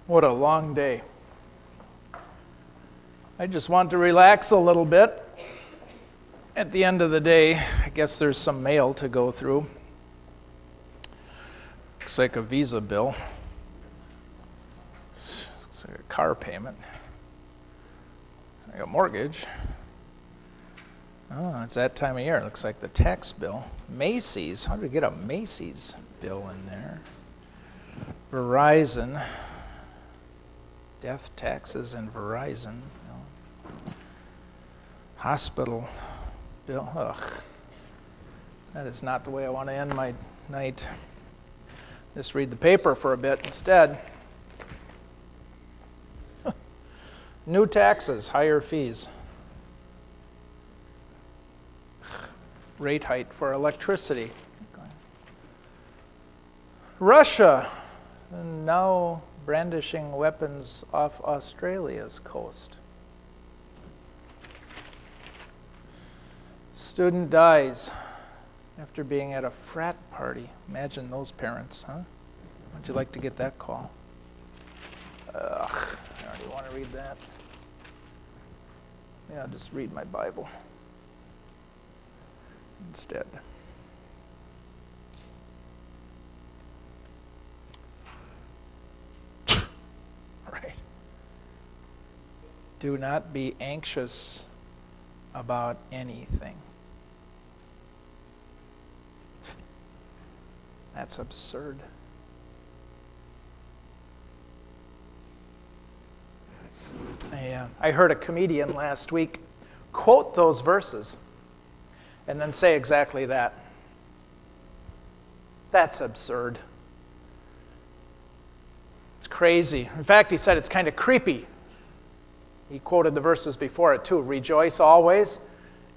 What a long day. I just want to relax a little bit. At the end of the day, I guess there's some mail to go through. Looks like a Visa bill. Looks like a car payment. Looks like a mortgage. Oh, it's that time of year. Looks like the tax bill. Macy's. How do we get a Macy's bill in there? Verizon. Death taxes and Verizon. Hospital bill. Ugh. That is not the way I want to end my night. Just read the paper for a bit instead. New taxes, higher fees. Rate hike for electricity. Russia, now brandishing weapons off Australia's coast. Student dies after being at a frat party. Imagine those parents, huh? Would you like to get that call? Ugh, I already want to read that. Yeah, I'll just read my Bible instead. Right. Do not be anxious about anything. That's absurd. I heard a comedian last week quote those verses and then say exactly that. That's absurd. It's crazy. In fact, he said it's kind of creepy. He quoted the verses before it too. Rejoice always.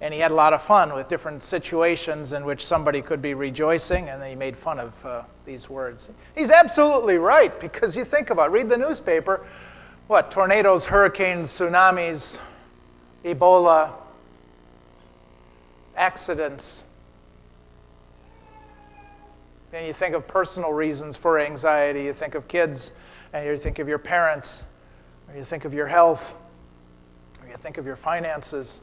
And he had a lot of fun with different situations in which somebody could be rejoicing, and he made fun of these words. He's absolutely right, because you think about it. Read the newspaper. What? Tornadoes, hurricanes, tsunamis, Ebola, accidents. And you think of personal reasons for anxiety. You think of kids, and you think of your parents, or you think of your health, or you think of your finances.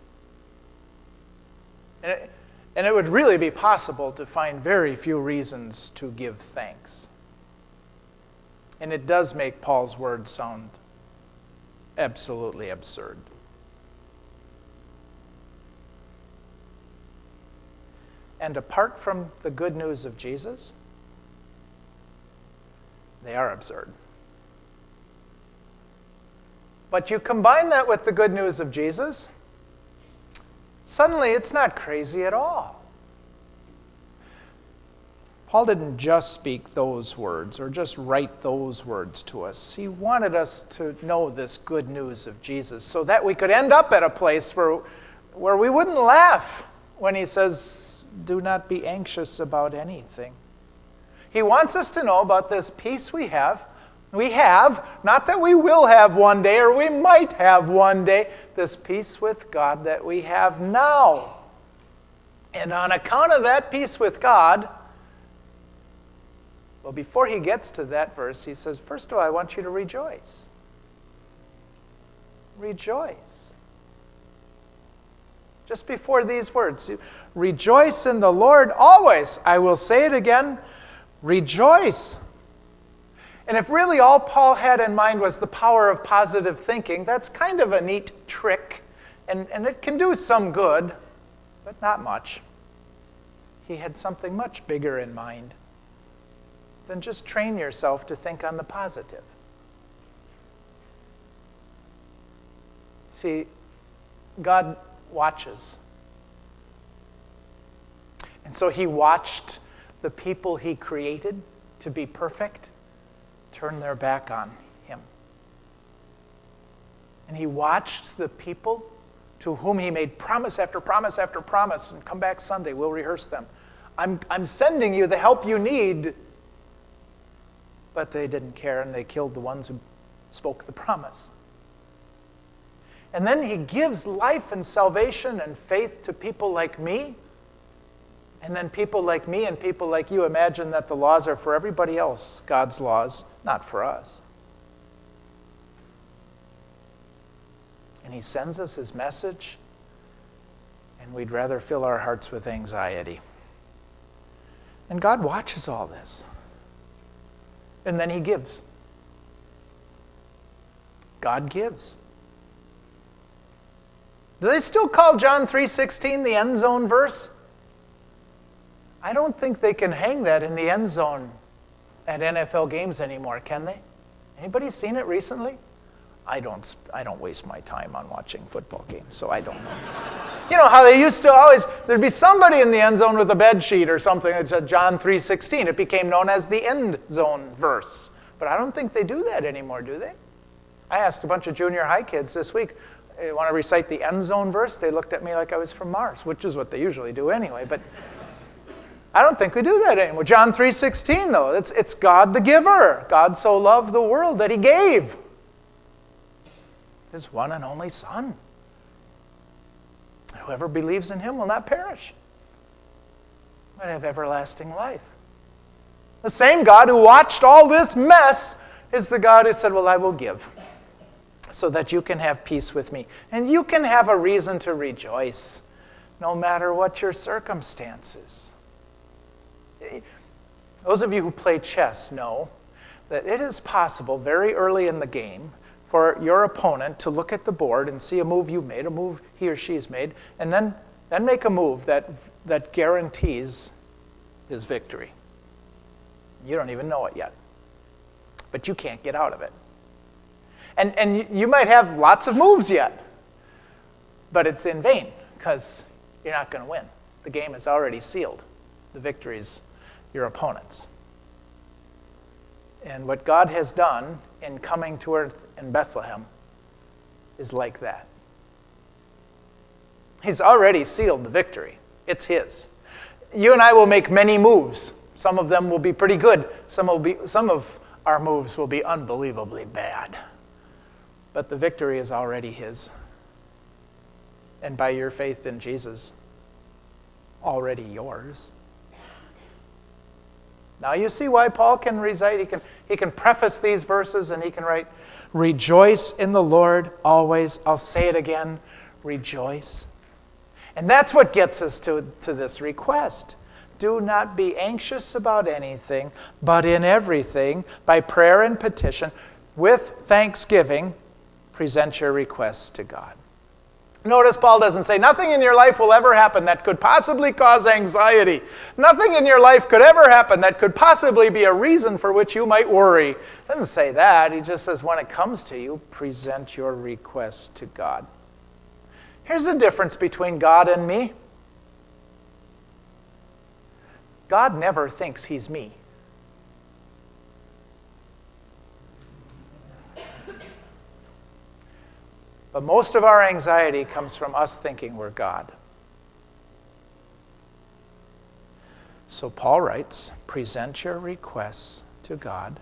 And it would really be possible to find very few reasons to give thanks. And it does make Paul's words sound absolutely absurd. And apart from the good news of Jesus, they are absurd. But you combine that with the good news of Jesus, suddenly it's not crazy at all. Paul didn't just speak those words or just write those words to us. He wanted us to know this good news of Jesus so that we could end up at a place where we wouldn't laugh when he says, do not be anxious about anything. He wants us to know about this peace we have. We have, not that we will have one day or we might have one day, this peace with God that we have now. And on account of that peace with God, well, before he gets to that verse, he says, first of all, I want you to rejoice. Rejoice. Just before these words, rejoice in the Lord always. I will say it again, rejoice. And if really all Paul had in mind was the power of positive thinking, that's kind of a neat trick, and it can do some good, but not much. He had something much bigger in mind than just train yourself to think on the positive. See, God watches. And so he watched the people he created to be perfect turn their back on him. And he watched the people to whom he made promise after promise after promise, and come back Sunday, we'll rehearse them. I'm sending you the help you need. But they didn't care, and they killed the ones who spoke the promise. And then he gives life and salvation and faith to people like me. And then people like me and people like you imagine that the laws are for everybody else, God's laws, not for us. and he sends us his message, and we'd rather fill our hearts with anxiety. And God watches all this. And then he gives. God gives. Do they still call John 3:16 the end zone verse? I don't think they can hang that in the end zone at NFL games anymore, can they? Anybody seen it recently? I don't waste my time on watching football games, so I don't know. You know how they used to always, there'd be somebody in the end zone with a bed sheet or something, John 3:16. It became known as the end zone verse. But I don't think they do that anymore, do they? I asked a bunch of junior high kids this week, want to recite the end zone verse? They looked at me like I was from Mars, which is what they usually do anyway. But I don't think we do that anymore. John 3:16, though, it's God the giver. God so loved the world that he gave his one and only Son. Whoever believes in him will not perish, but have everlasting life. The same God who watched all this mess is the God who said, well, I will give so that you can have peace with me. And you can have a reason to rejoice no matter what your circumstances. Those of you who play chess know that it is possible very early in the game for your opponent to look at the board and see a move you made, a move he or she's made, and then make a move that guarantees his victory. You don't even know it yet, but you can't get out of it. And you might have lots of moves yet, but it's in vain because you're not going to win. The game is already sealed. The victory's your opponent's. And what God has done in coming to earth in Bethlehem is like that. He's already sealed the victory. It's his. You and I will make many moves. Some of them will be pretty good. Some of our moves will be unbelievably bad. But the victory is already his. And by your faith in Jesus, already yours. Now you see why Paul can recite, he can preface these verses and he can write, rejoice in the Lord always. I'll say it again, rejoice. And that's what gets us to this request. Do not be anxious about anything, but in everything, by prayer and petition, with thanksgiving, present your requests to God. Notice Paul doesn't say, nothing in your life will ever happen that could possibly cause anxiety. Nothing in your life could ever happen that could possibly be a reason for which you might worry. He doesn't say that. He just says, when it comes to you, present your request to God. Here's the difference between God and me. God never thinks he's me. But most of our anxiety comes from us thinking we're God. So Paul writes, present your requests to God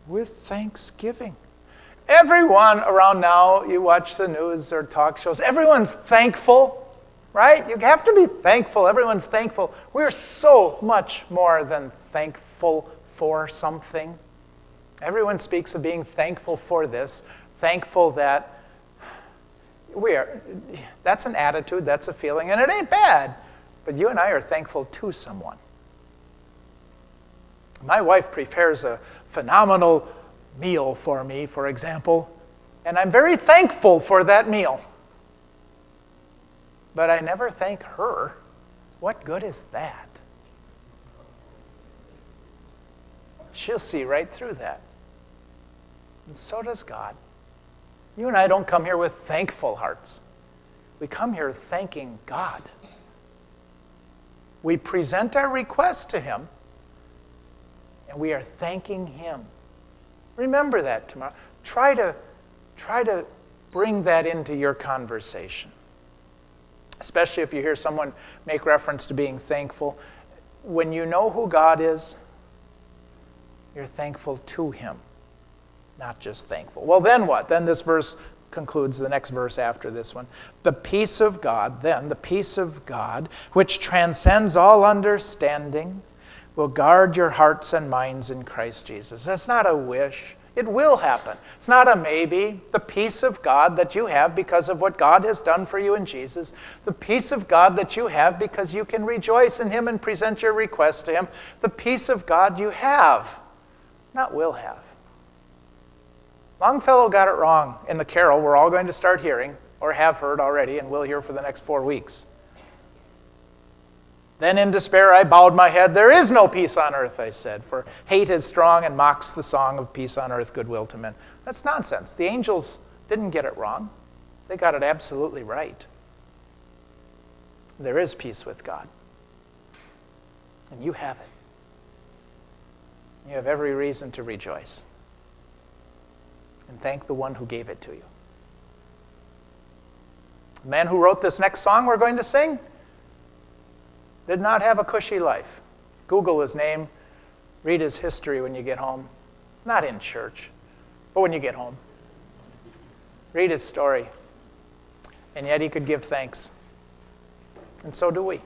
with thanksgiving. Everyone around now, you watch the news or talk shows, everyone's thankful, right? You have to be thankful. Everyone's thankful. We're so much more than thankful for something. Everyone speaks of being thankful for this, thankful that that's an attitude, that's a feeling, and it ain't bad. But you and I are thankful to someone. My wife prepares a phenomenal meal for me, for example, and I'm very thankful for that meal. But I never thank her. What good is that? She'll see right through that. And so does God. You and I don't come here with thankful hearts. We come here thanking God. We present our request to him, and we are thanking him. Remember that tomorrow. Try to bring that into your conversation. Especially if you hear someone make reference to being thankful. When you know who God is, you're thankful to him. Not just thankful. Well, then what? Then this verse concludes, the next verse after this one. The peace of God, then, the peace of God, which transcends all understanding, will guard your hearts and minds in Christ Jesus. That's not a wish. It will happen. It's not a maybe. The peace of God that you have because of what God has done for you in Jesus, the peace of God that you have because you can rejoice in him and present your request to him, the peace of God you have, not will have. Longfellow got it wrong in the carol we're all going to start hearing, or have heard already, and will hear for the next 4 weeks. Then in despair I bowed my head. There is no peace on earth, I said, for hate is strong and mocks the song of peace on earth, goodwill to men. That's nonsense. The angels didn't get it wrong. They got it absolutely right. There is peace with God. And you have it. You have every reason to rejoice. And thank the one who gave it to you. The man who wrote this next song we're going to sing did not have a cushy life. Google his name. Read his history when you get home. Not in church, but when you get home. Read his story. And yet he could give thanks. And so do we.